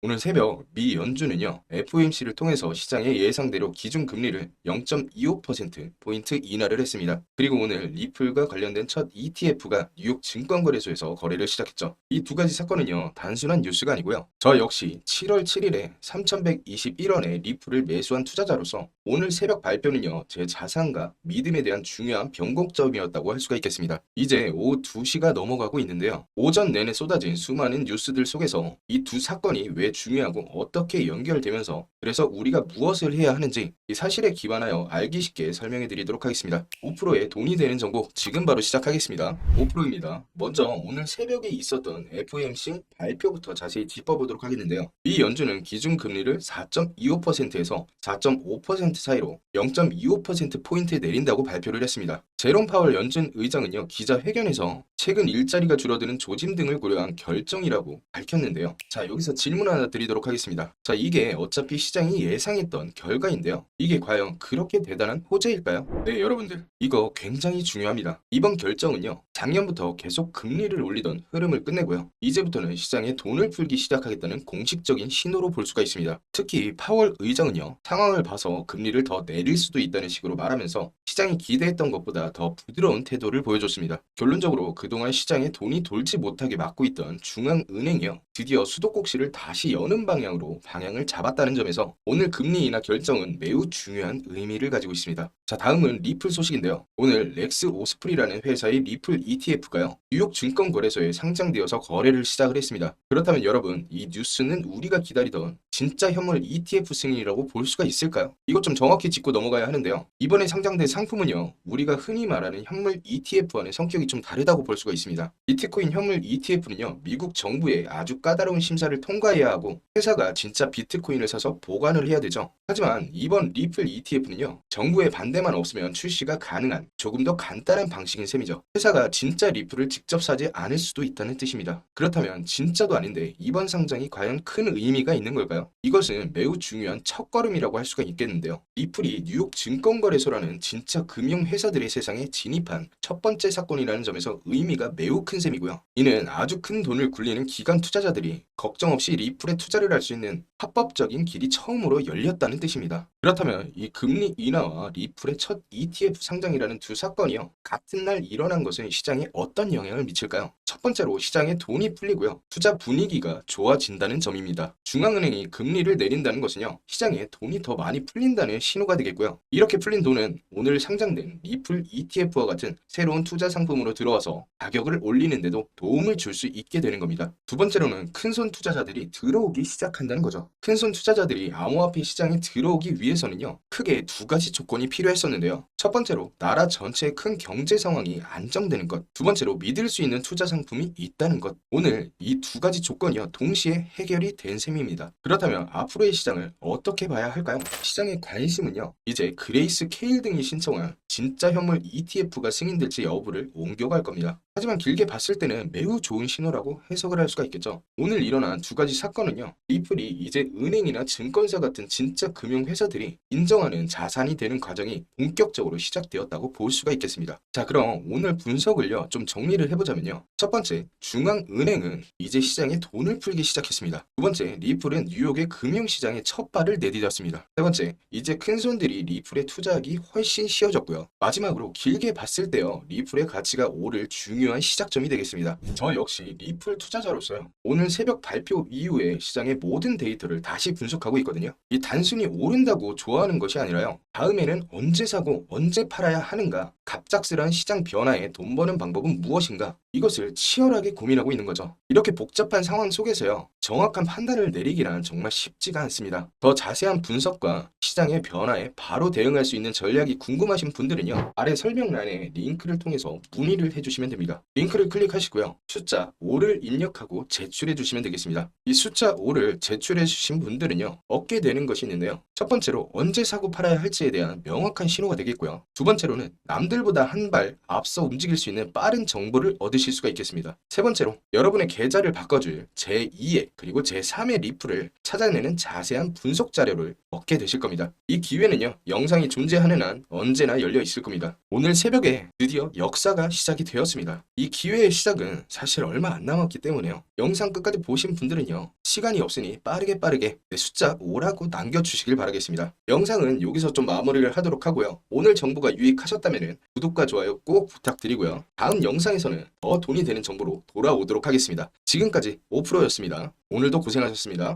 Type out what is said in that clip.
오늘 새벽 미 연준은요, FOMC를 통해서 시장의 예상대로 기준금리를 0.25%포인트 인하를 했습니다. 그리고 오늘 리플과 관련된 첫 ETF가 뉴욕 증권거래소에서 거래를 시작했죠. 이 두 가지 사건은요, 단순한 뉴스가 아니고요. 저 역시 7월 7일에 3,121원에 리플을 매수한 투자자로서 오늘 새벽 발표는요, 제 자산과 믿음에 대한 중요한 변곡점이었다고 할 수가 있겠습니다. 이제 오후 2시가 넘어가고 있는데요. 오전 내내 쏟아진 수많은 뉴스들 속에서 이 두 사건이 왜 중요하고 어떻게 연결되면서 그래서 우리가 무엇을 해야 하는지 이 사실에 기반하여 알기 쉽게 설명해 드리도록 하겠습니다. 5%의 돈이 되는 정보 지금 바로 시작하겠습니다. 5%입니다. 먼저 오늘 새벽에 있었던 FOMC 발표부터 자세히 짚어보도록 하겠는데요. 미 연준은 기준금리를 4.25%에서 4.5% 사이로 0.25%포인트 내린다고 발표를 했습니다. 제롬 파월 연준 의장은요, 기자회견에서 최근 일자리가 줄어드는 조짐 등을 고려한 결정이라고 밝혔는데요. 자, 여기서 질문 하나 드리도록 하겠습니다. 자, 이게 어차피 시장이 예상했던 결과인데요. 이게 과연 그렇게 대단한 호재일까요? 네, 여러분들. 이거 굉장히 중요합니다. 이번 결정은요, 작년부터 계속 금리를 올리던 흐름을 끝내고요. 이제부터는 시장에 돈을 풀기 시작하겠다는 공식적인 신호로 볼 수가 있습니다. 특히 파월 의장은요, 상황을 봐서 금리를 더 내릴 수도 있다는 식으로 말하면서 시장이 기대했던 것보다 더 부드러운 태도를 보여줬습니다. 결론적으로 그동안 시장에 돈이 돌지 못하게 막고 있던 중앙은행이요, 드디어 수도꼭지를 다시 여는 방향으로 방향을 잡았다는 점에서 오늘 금리 인하 결정은 매우 중요한 의미를 가지고 있습니다. 자, 다음은 리플 소식인데요. 오늘 렉스 오스프리라는 회사의 리플 ETF가요, 뉴욕 증권거래소에 상장되어서 거래를 시작을 했습니다. 그렇다면 여러분, 이 뉴스는 우리가 기다리던 진짜 현물 ETF 승인이라고 볼 수가 있을까요? 이것 좀 정확히 짚고 넘어가야 하는데요. 이번에 상장된 상품은요, 우리가 흔히 말하는 현물 ETF와는 성격이 좀 다르다고 볼 수가 있습니다. 비트코인 현물 ETF는요, 미국 정부의 아주 까다로운 심사를 통과해야 하고 회사가 진짜 비트코인을 사서 보관을 해야 되죠. 하지만 이번 리플 ETF는요, 정부의 반대만 없으면 출시가 가능한 조금 더 간단한 방식인 셈이죠. 회사가 진짜 리플을 직접 사지 않을 수도 있다는 뜻입니다. 그렇다면 진짜도 아닌데 이번 상장이 과연 큰 의미가 있는 걸까요? 이것은 매우 중요한 첫걸음이라고 할 수가 있겠는데요. 리플이 뉴욕 증권거래소라는 진짜 금융회사들의 세상에 진입한 첫 번째 사건이라는 점에서 의미가 매우 큰 셈이고요. 이는 아주 큰 돈을 굴리는 기관 투자자들이 걱정 없이 리플에 투자를 할 수 있는 합법적인 길이 처음으로 열렸다는 뜻입니다. 그렇다면 이 금리 인하와 리플의 첫 ETF 상장이라는 두 사건이요, 같은 날 일어난 것은 시장에 어떤 영향을 미칠까요? 첫 번째로 시장에 돈이 풀리고요, 투자 분위기가 좋아진다는 점입니다. 중앙은행이 금리를 내린다는 것은요, 시장에 돈이 더 많이 풀린다는 신호가 되겠고요. 이렇게 풀린 돈은 오늘 상장된 리플 ETF와 같은 새로운 투자 상품으로 들어와서 가격을 올리는데도 도움을 줄 수 있게 되는 겁니다. 두 번째로는 큰손 투자자들이 들어오기 시작한다는 거죠. 큰손 투자자들이 암호화폐 시장에 들어오기 위해서는요, 크게 두 가지 조건이 필요했었는데요. 첫 번째로 나라 전체의 큰 경제 상황이 안정되는 것, 두 번째로 믿을 수 있는 투자 상품이 있다는 것. 오늘 이 두 가지 조건이요, 동시에 해결이 된 셈입니다. 그렇다면 앞으로의 시장을 어떻게 봐야 할까요? 시장의 관심은요, 이제 그레이스 케일 등이 신청한 진짜 현물 ETF가 승인될지 여부를 옮겨갈 겁니다. 하지만 길게 봤을 때는 매우 좋은 신호라고 해석을 할 수가 있겠죠. 오늘 일어난 두 가지 사건은요, 리플이 이제 은행이나 증권사 같은 진짜 금융회사들이 인정하는 자산이 되는 과정이 본격적으로 시작되었다고 볼 수가 있겠습니다. 자, 그럼 오늘 분석을요, 좀 정리를 해보자면요. 첫 번째, 중앙은행은 이제 시장에 돈을 풀기 시작했습니다. 두 번째, 리플은 뉴욕의 금융시장에 첫 발을 내디뎠습니다. 세 번째, 이제 큰손들이 리플에 투자하기 훨씬 쉬워졌고요. 마지막으로 길게 봤을 때요, 리플의 가치가 오를 중요한 시작점이 되겠습니다. 저 역시 리플 투자자로서요, 오늘 새벽 발표 이후에 시장의 모든 데이터를 다시 분석하고 있거든요. 이 단순히 오른다고 좋아하는 것이 아니라요, 다음에는 언제 사고 언제 팔아야 하는가, 갑작스러운 시장 변화에 돈 버는 방법은 무엇인가, 이것을 치열하게 고민하고 있는 거죠. 이렇게 복잡한 상황 속에서요, 정확한 판단을 내리기란 정말 쉽지가 않습니다. 더 자세한 분석과 시장의 변화에 바로 대응할 수 있는 전략이 궁금하신 분들은요, 아래 설명란에 링크를 통해서 문의를 해주시면 됩니다. 링크를 클릭하시고요, 숫자 5를 입력하고 제출해 주시면 되겠습니다. 이 숫자 5를 제출해 주신 분들은요, 얻게 되는 것이 있는데요, 첫 번째로 언제 사고 팔아야 할지에 대한 명확한 신호가 되겠고요. 두 번째로는 남들보다 한 발 앞서 움직일 수 있는 빠른 정보를 얻으실 수가 있겠습니다. 세 번째로 여러분의 계좌를 바꿔줄 제2의 그리고 제3의 리플을 찾아내는 자세한 분석 자료를 얻게 되실 겁니다. 이 기회는요, 영상이 존재하는 한 언제나 열려 있을 겁니다. 오늘 새벽에 드디어 역사가 시작이 되었습니다. 이 기회의 시작은 사실 얼마 안 남았기 때문에요. 영상 끝까지 보신 분들은요, 시간이 없으니 빠르게 숫자 5라고 남겨주시길 바라겠습니다. 영상은 여기서 좀 마무리를 하도록 하고요. 오늘 정보가 유익하셨다면 구독과 좋아요 꼭 부탁드리고요. 다음 영상에서는 더 돈이 되는 정보로 돌아오도록 하겠습니다. 지금까지 오프로였습니다. 오늘도 고생하셨습니다.